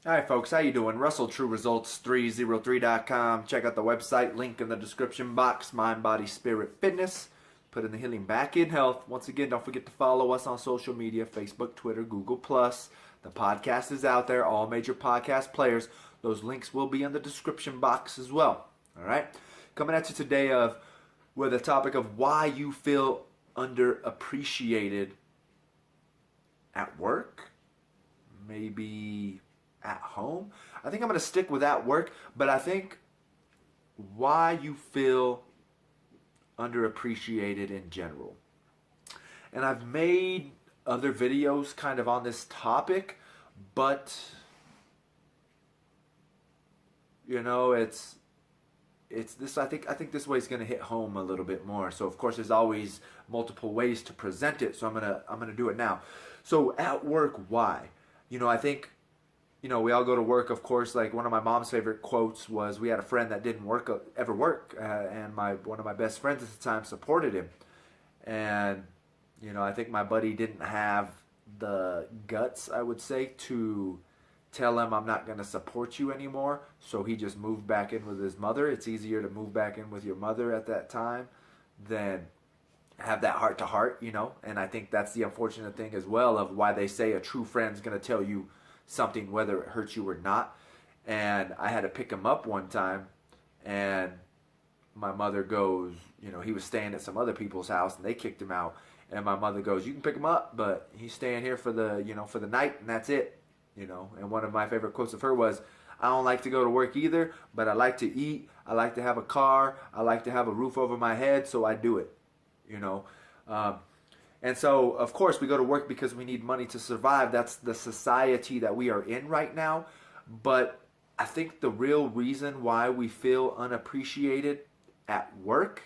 All right, folks, how you doing? Russell, TrueResults303.com. Check out the website, link in the description box. Mind, body, spirit, fitness. Put in the healing back in health. Once again, don't forget to follow us on social media, Facebook, Twitter, Google+. The podcast is out there, all major podcast players. Those links will be in the description box as well. All right? Coming at you today with a topic of why you feel underappreciated at work, maybe at home. I think I'm going to stick with at work, but I think why you feel underappreciated in general. And I've made other videos kind of on this topic, but it's this. I think this way is going to hit home a little bit more. So of course there's always multiple ways to present it. So I'm gonna do it now. So at work, why? I think we all go to work, of course. Like one of my mom's favorite quotes was, we had a friend that didn't ever work, and one of my best friends at the time supported him. And, I think my buddy didn't have the guts, I would say, to tell him, I'm not going to support you anymore. So he just moved back in with his mother. It's easier to move back in with your mother at that time than have that heart to heart, And I think that's the unfortunate thing as well, of why they say a true friend's going to tell you something whether it hurts you or not. And I had to pick him up one time, and my mother goes, he was staying at some other people's house and they kicked him out, and my mother goes, you can pick him up, but he's staying here for the for the night, and that's it. And one of my favorite quotes of her was, I don't like to go to work either, but I like to eat, I like to have a car, I like to have a roof over my head, so I do it. And so, of course, we go to work because we need money to survive. That's the society that we are in right now. But I think the real reason why we feel unappreciated at work,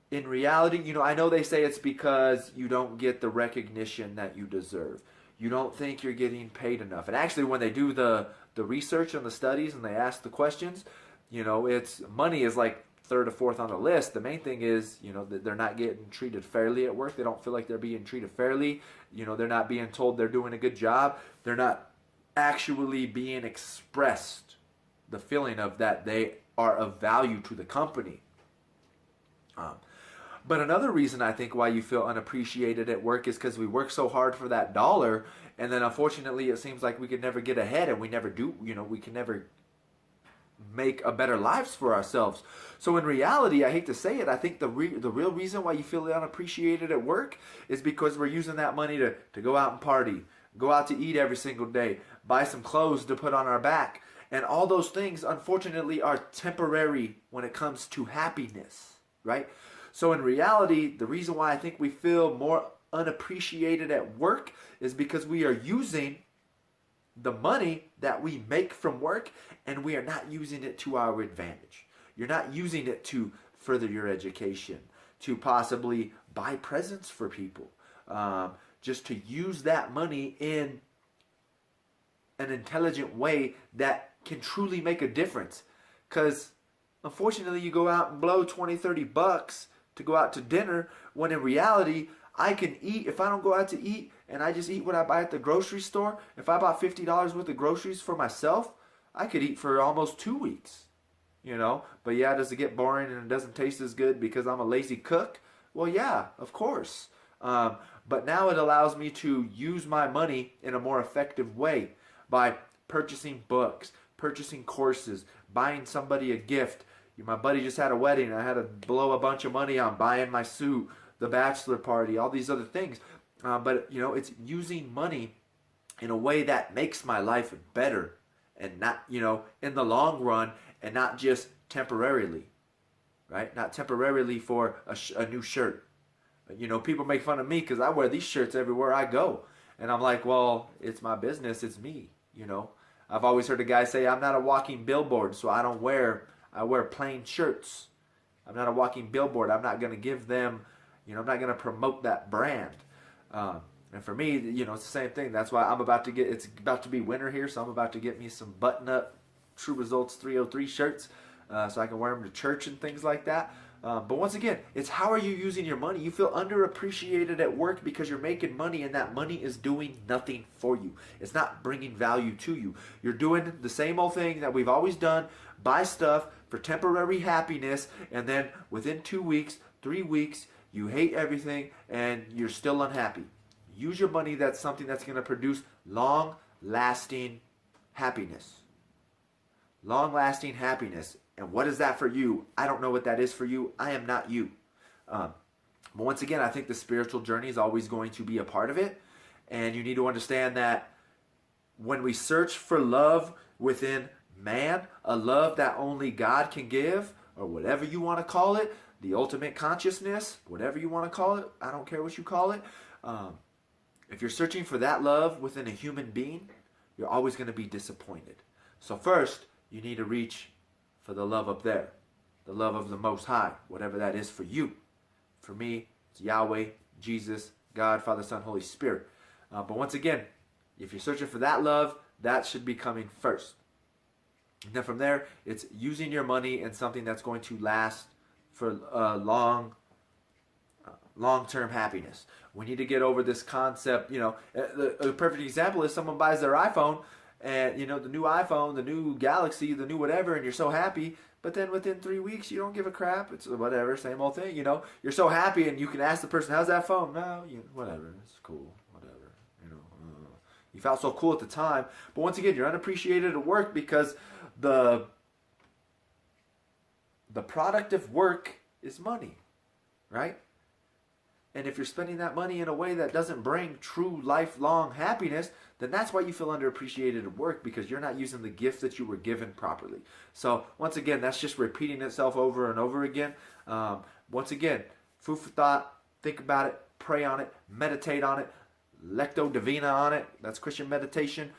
in reality, I know they say it's because you don't get the recognition that you deserve. You don't think you're getting paid enough. And actually, when they do the research and the studies and they ask the questions, it's money is like third or fourth on the list. The main thing is, that they're not getting treated fairly at work. They don't feel like they're being treated fairly. They're not being told they're doing a good job. They're not actually being expressed the feeling of that they are of value to the company. But another reason I think why you feel unappreciated at work is because we work so hard for that dollar, and then unfortunately it seems like we can never get ahead, and we never do. We can never make a better lives for ourselves. So in reality, I hate to say it, I think the real reason why you feel unappreciated at work is because we're using that money to go out and party, go out to eat every single day, buy some clothes to put on our back. And all those things, unfortunately, are temporary when it comes to happiness, right? So in reality, the reason why I think we feel more unappreciated at work is because we are using the money that we make from work, and we are not using it to our advantage. You're not using it to further your education, to possibly buy presents for people, just to use that money in an intelligent way that can truly make a difference. Because unfortunately, you go out and blow 20, 30 bucks to go out to dinner, when in reality, I can eat, if I don't go out to eat and I just eat what I buy at the grocery store, if I bought $50 worth of groceries for myself, I could eat for almost 2 weeks. But yeah, does it get boring and it doesn't taste as good because I'm a lazy cook? Well, yeah, of course. But now it allows me to use my money in a more effective way by purchasing books, purchasing courses, buying somebody a gift. My buddy just had a wedding. I had to blow a bunch of money on buying my suit, the bachelor party, all these other things. But it's using money in a way that makes my life better, and not, in the long run, and not just temporarily, right? Not temporarily for a new shirt. People make fun of me because I wear these shirts everywhere I go. And I'm like, well, it's my business. It's me, I've always heard a guy say, I'm not a walking billboard, so I wear plain shirts. I'm not a walking billboard. I'm not going to give them, I'm not going to promote that brand. And for me, it's the same thing. That's why it's about to be winter here, so I'm about to get me some button-up True Results 303 shirts so I can wear them to church and things like that. But once again, it's how are you using your money? You feel underappreciated at work because you're making money and that money is doing nothing for you. It's not bringing value to you. You're doing the same old thing that we've always done, buy stuff for temporary happiness, and then within 2 weeks, 3 weeks, you hate everything and you're still unhappy. Use your money, that's something that's going to produce long-lasting happiness. Long-lasting happiness. And what is that for you? I don't know what that is for you. I am not you. But once again, I think the spiritual journey is always going to be a part of it. And you need to understand that when we search for love within man, a love that only God can give, or whatever you want to call it, the ultimate consciousness, whatever you want to call it, I don't care what you call it. If you're searching for that love within a human being, you're always going to be disappointed. So first, you need to reach for the love up there, the love of the Most High, whatever that is for you. For me, it's Yahweh, Jesus, God, Father, Son, Holy Spirit. But once again, if you're searching for that love, that should be coming first. And then from there, it's using your money in something that's going to last for long-term happiness. We need to get over this concept. A perfect example is someone buys their iPhone, and the new iPhone, the new Galaxy, the new whatever, and you're so happy, but then within 3 weeks you don't give a crap. It's whatever, same old thing. You're so happy, and you can ask the person, "How's that phone?" "No, whatever, it's cool, whatever." You felt so cool at the time, but once again, you're unappreciated at work because the product of work is money, right? And if you're spending that money in a way that doesn't bring true lifelong happiness, then that's why you feel underappreciated at work, because you're not using the gift that you were given properly. So once again, that's just repeating itself over and over again. Once again, food for thought, think about it, pray on it, meditate on it, lecto divina on it. That's Christian meditation.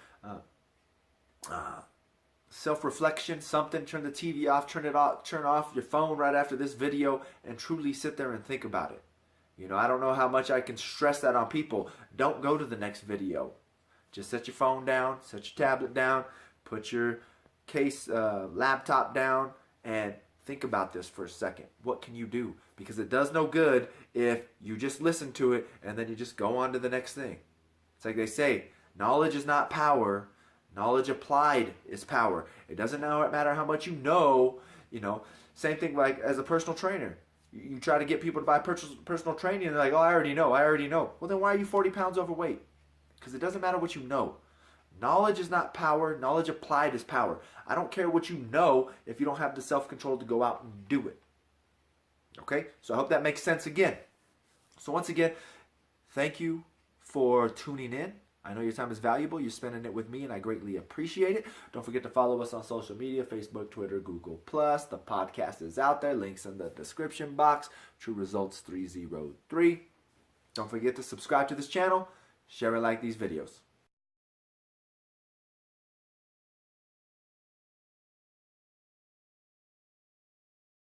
Self-reflection, something, turn the TV off, turn off your phone right after this video and truly sit there and think about it. I don't know how much I can stress that on people. Don't go to the next video. Just set your phone down, set your tablet down, put your laptop down, and think about this for a second. What can you do? Because it does no good if you just listen to it and then you just go on to the next thing. It's like they say, knowledge is not power. Knowledge applied is power. It doesn't matter how much you know. Same thing like as a personal trainer. You try to get people to buy personal training and they're like, "Oh, I already know. Well, then why are you 40 pounds overweight? Because it doesn't matter what you know. Knowledge is not power. Knowledge applied is power. I don't care what you know if you don't have the self-control to go out and do it. Okay? So I hope that makes sense again. So once again, thank you for tuning in. I know your time is valuable. You're spending it with me, and I greatly appreciate it. Don't forget to follow us on social media, Facebook, Twitter, Google+. The podcast is out there. Links in the description box. True Results 303. Don't forget to subscribe to this channel. Share and like these videos.